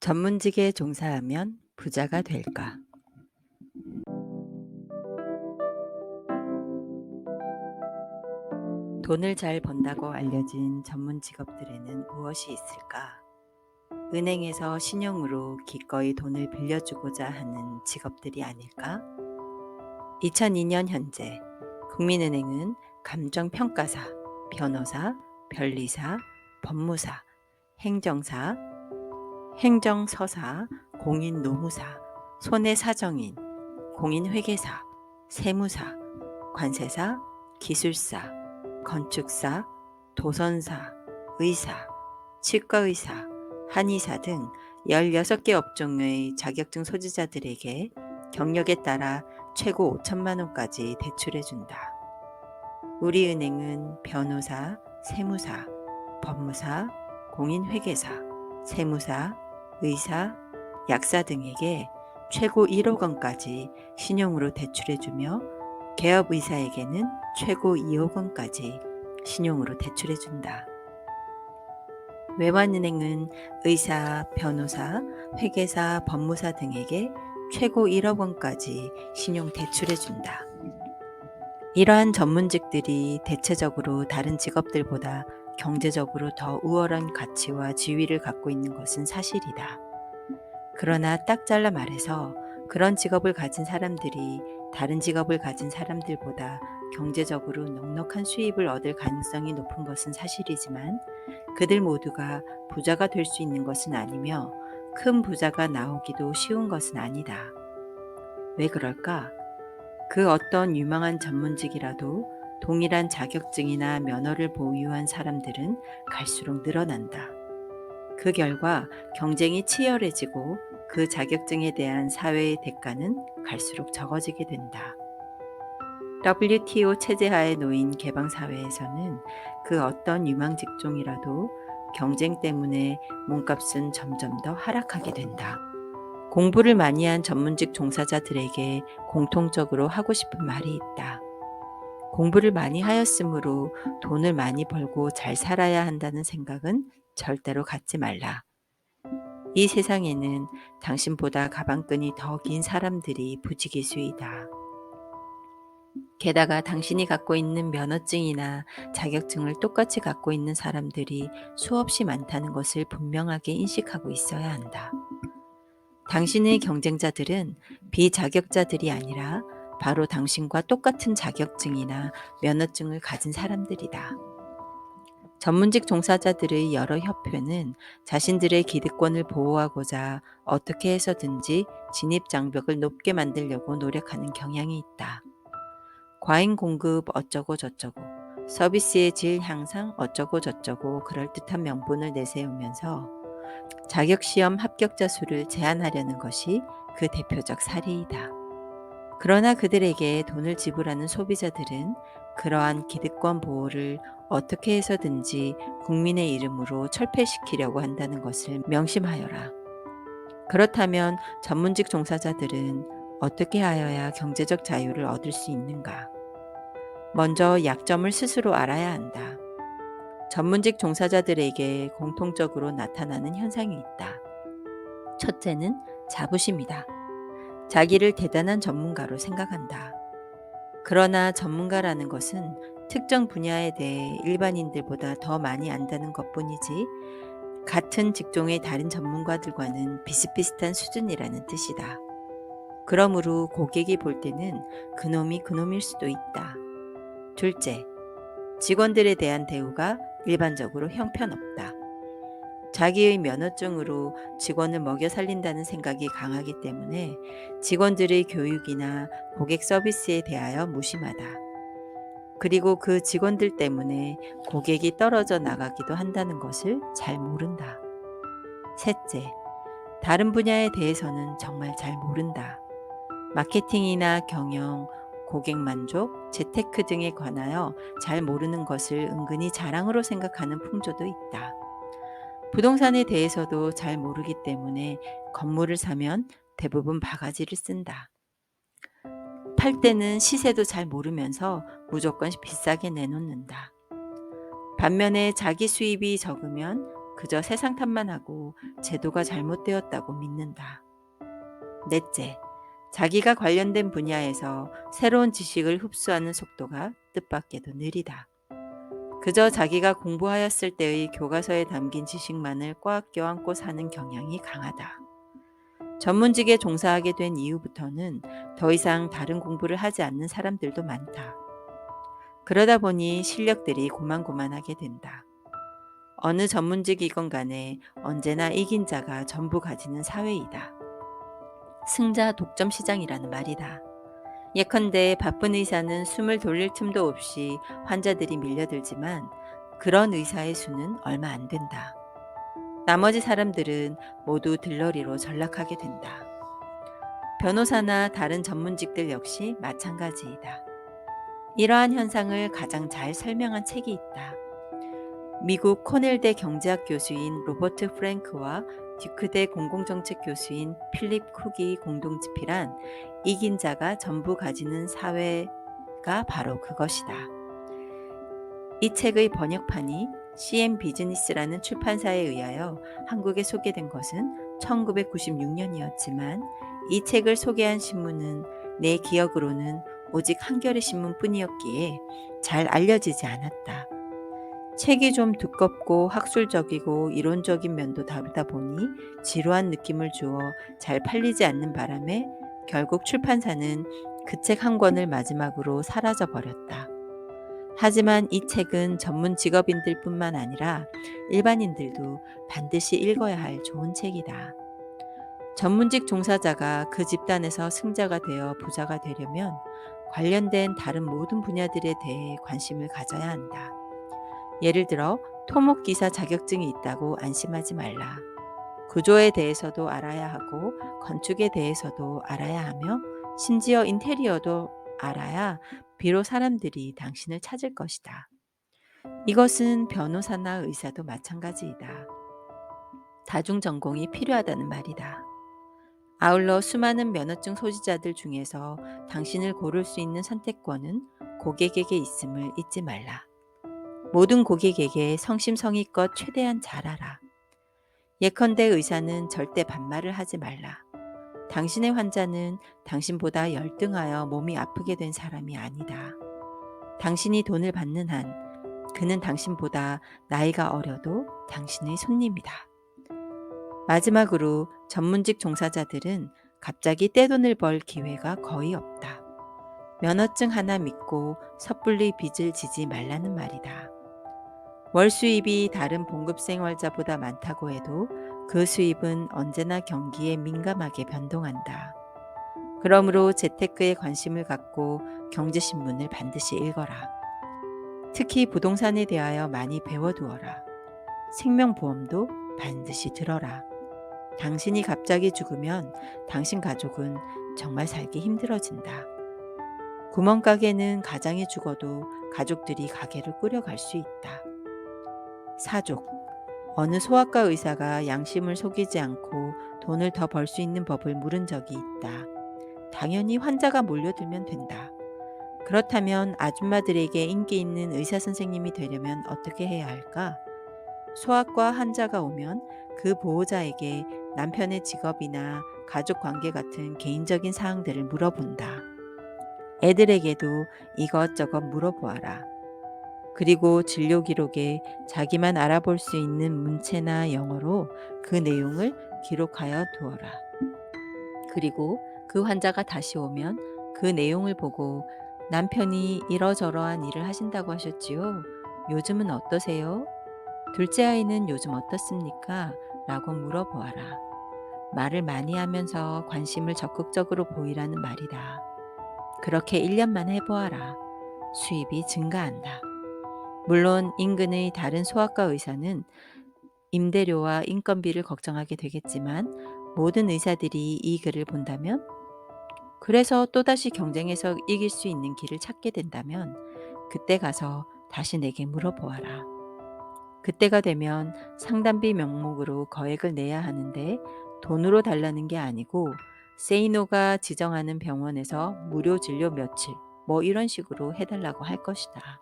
전문직에 종사하면 부자가 될까? 돈을 잘 번다고 알려진 전문 직업들에는 무엇이 있을까? 은행에서 신용으로 기꺼이 돈을 빌려주고자 하는 직업들이 아닐까? 2002년 현재 국민은행은 감정평가사, 변호사, 변리사, 법무사, 행정사, 행정서사, 공인노무사, 손해사정인, 공인회계사, 세무사, 관세사, 기술사, 건축사, 도선사, 의사, 치과의사, 한의사 등 16개 업종의 자격증 소지자들에게 경력에 따라 최고 5천만 원까지 대출해준다. 우리은행은 변호사, 세무사, 법무사, 공인회계사, 세무사, 의사, 약사 등에게 최고 1억 원까지 신용으로 대출해주며 개업의사에게는 최고 2억 원까지 신용으로 대출해준다. 외환은행은 의사, 변호사, 회계사, 법무사 등에게 최고 1억 원까지 신용 대출해준다. 이러한 전문직들이 대체적으로 다른 직업들보다 경제적으로 더 우월한 가치와 지위를 갖고 있는 것은 사실이다. 그러나 딱 잘라 말해서 그런 직업을 가진 사람들이 다른 직업을 가진 사람들보다 경제적으로 넉넉한 수입을 얻을 가능성이 높은 것은 사실이지만 그들 모두가 부자가 될 수 있는 것은 아니며 큰 부자가 나오기도 쉬운 것은 아니다. 왜 그럴까? 그 어떤 유망한 전문직이라도 동일한 자격증이나 면허를 보유한 사람들은 갈수록 늘어난다. 그 결과 경쟁이 치열해지고 그 자격증에 대한 사회의 대가는 갈수록 적어지게 된다. WTO 체제하에 놓인 개방사회에서는 그 어떤 유망 직종이라도 경쟁 때문에 몸값은 점점 더 하락하게 된다. 공부를 많이 한 전문직 종사자들에게 공통적으로 하고 싶은 말이 있다. 공부를 많이 하였으므로 돈을 많이 벌고 잘 살아야 한다는 생각은 절대로 갖지 말라. 이 세상에는 당신보다 가방끈이 더 긴 사람들이 부지기수이다. 게다가 당신이 갖고 있는 면허증이나 자격증을 똑같이 갖고 있는 사람들이 수없이 많다는 것을 분명하게 인식하고 있어야 한다. 당신의 경쟁자들은 비자격자들이 아니라 바로 당신과 똑같은 자격증이나 면허증을 가진 사람들이다. 전문직 종사자들의 여러 협회는 자신들의 기득권을 보호하고자 어떻게 해서든지 진입장벽을 높게 만들려고 노력하는 경향이 있다. 과잉 공급 어쩌고 저쩌고, 서비스의 질 향상 어쩌고 저쩌고 그럴듯한 명분을 내세우면서 자격시험 합격자 수를 제한하려는 것이 그 대표적 사례이다. 그러나 그들에게 돈을 지불하는 소비자들은 그러한 기득권 보호를 어떻게 해서든지 국민의 이름으로 철폐시키려고 한다는 것을 명심하여라. 그렇다면 전문직 종사자들은 어떻게 하여야 경제적 자유를 얻을 수 있는가? 먼저 약점을 스스로 알아야 한다. 전문직 종사자들에게 공통적으로 나타나는 현상이 있다. 첫째는 자부심이다. 자기를 대단한 전문가로 생각한다. 그러나 전문가라는 것은 특정 분야에 대해 일반인들보다 더 많이 안다는 것뿐이지 같은 직종의 다른 전문가들과는 비슷비슷한 수준이라는 뜻이다. 그러므로 고객이 볼 때는 그놈이 그놈일 수도 있다. 둘째, 직원들에 대한 대우가 일반적으로 형편없다. 자기의 면허증으로 직원을 먹여 살린다는 생각이 강하기 때문에 직원들의 교육이나 고객 서비스에 대하여 무심하다. 그리고 그 직원들 때문에 고객이 떨어져 나가기도 한다는 것을 잘 모른다. 셋째, 다른 분야에 대해서는 정말 잘 모른다. 마케팅이나 경영, 고객 만족, 재테크 등에 관하여 잘 모르는 것을 은근히 자랑으로 생각하는 풍조도 있다. 부동산에 대해서도 잘 모르기 때문에 건물을 사면 대부분 바가지를 쓴다. 팔 때는 시세도 잘 모르면서 무조건 비싸게 내놓는다. 반면에 자기 수입이 적으면 그저 세상 탓만 하고 제도가 잘못되었다고 믿는다. 넷째, 자기가 관련된 분야에서 새로운 지식을 흡수하는 속도가 뜻밖에도 느리다. 그저 자기가 공부하였을 때의 교과서에 담긴 지식만을 꽉 껴안고 사는 경향이 강하다. 전문직에 종사하게 된 이후부터는 더 이상 다른 공부를 하지 않는 사람들도 많다. 그러다 보니 실력들이 고만고만하게 된다. 어느 전문직이건 간에 언제나 이긴 자가 전부 가지는 사회이다. 승자 독점 시장이라는 말이다. 예컨대 바쁜 의사는 숨을 돌릴 틈도 없이 환자들이 밀려들지만 그런 의사의 수는 얼마 안 된다. 나머지 사람들은 모두 들러리로 전락하게 된다. 변호사나 다른 전문직들 역시 마찬가지이다. 이러한 현상을 가장 잘 설명한 책이 있다. 미국 코넬대 경제학 교수인 로버트 프랭크와 듀크대 공공정책 교수인 필립 쿡이 공동 집필한 이긴 자가 전부 가지는 사회가 바로 그것이다. 이 책의 번역판이 CM 비즈니스라는 출판사에 의하여 한국에 소개된 것은 1996년이었지만 이 책을 소개한 신문은 내 기억으로는 오직 한겨레 신문뿐이었기에 잘 알려지지 않았다. 책이 좀 두껍고 학술적이고 이론적인 면도 다루다 보니 지루한 느낌을 주어 잘 팔리지 않는 바람에 결국 출판사는 그 책 한 권을 마지막으로 사라져 버렸다. 하지만 이 책은 전문 직업인들 뿐만 아니라 일반인들도 반드시 읽어야 할 좋은 책이다. 전문직 종사자가 그 집단에서 승자가 되어 부자가 되려면 관련된 다른 모든 분야들에 대해 관심을 가져야 한다. 예를 들어 토목기사 자격증이 있다고 안심하지 말라. 구조에 대해서도 알아야 하고 건축에 대해서도 알아야 하며 심지어 인테리어도 알아야 비록 사람들이 당신을 찾을 것이다. 이것은 변호사나 의사도 마찬가지이다. 다중 전공이 필요하다는 말이다. 아울러 수많은 면허증 소지자들 중에서 당신을 고를 수 있는 선택권은 고객에게 있음을 잊지 말라. 모든 고객에게 성심성의껏 최대한 잘하라. 예컨대 의사는 절대 반말을 하지 말라. 당신의 환자는 당신보다 열등하여 몸이 아프게 된 사람이 아니다. 당신이 돈을 받는 한 그는 당신보다 나이가 어려도 당신의 손님이다. 마지막으로 전문직 종사자들은 갑자기 떼돈을 벌 기회가 거의 없다. 면허증 하나 믿고 섣불리 빚을 지지 말라는 말이다. 월 수입이 다른 봉급생활자보다 많다고 해도 그 수입은 언제나 경기에 민감하게 변동한다. 그러므로 재테크에 관심을 갖고 경제신문을 반드시 읽어라. 특히 부동산에 대하여 많이 배워두어라. 생명보험도 반드시 들어라. 당신이 갑자기 죽으면 당신 가족은 정말 살기 힘들어진다. 구멍가게는 가장이 죽어도 가족들이 가게를 꾸려갈 수 있다. 사족. 어느 소아과 의사가 양심을 속이지 않고 돈을 더 벌 수 있는 법을 물은 적이 있다. 당연히 환자가 몰려들면 된다. 그렇다면 아줌마들에게 인기 있는 의사 선생님이 되려면 어떻게 해야 할까? 소아과 환자가 오면 그 보호자에게 남편의 직업이나 가족 관계 같은 개인적인 사항들을 물어본다. 애들에게도 이것저것 물어보아라. 그리고 진료 기록에 자기만 알아볼 수 있는 문체나 영어로 그 내용을 기록하여 두어라. 그리고 그 환자가 다시 오면 그 내용을 보고 남편이 이러저러한 일을 하신다고 하셨지요. 요즘은 어떠세요? 둘째 아이는 요즘 어떻습니까? 라고 물어보아라. 말을 많이 하면서 관심을 적극적으로 보이라는 말이다. 그렇게 1년만 해보아라. 수입이 증가한다. 물론 인근의 다른 소아과 의사는 임대료와 인건비를 걱정하게 되겠지만 모든 의사들이 이 글을 본다면 그래서 또다시 경쟁에서 이길 수 있는 길을 찾게 된다면 그때 가서 다시 내게 물어보아라. 그때가 되면 상담비 명목으로 거액을 내야 하는데 돈으로 달라는 게 아니고 세이노가 지정하는 병원에서 무료 진료 며칠 이런 식으로 해달라고 할 것이다.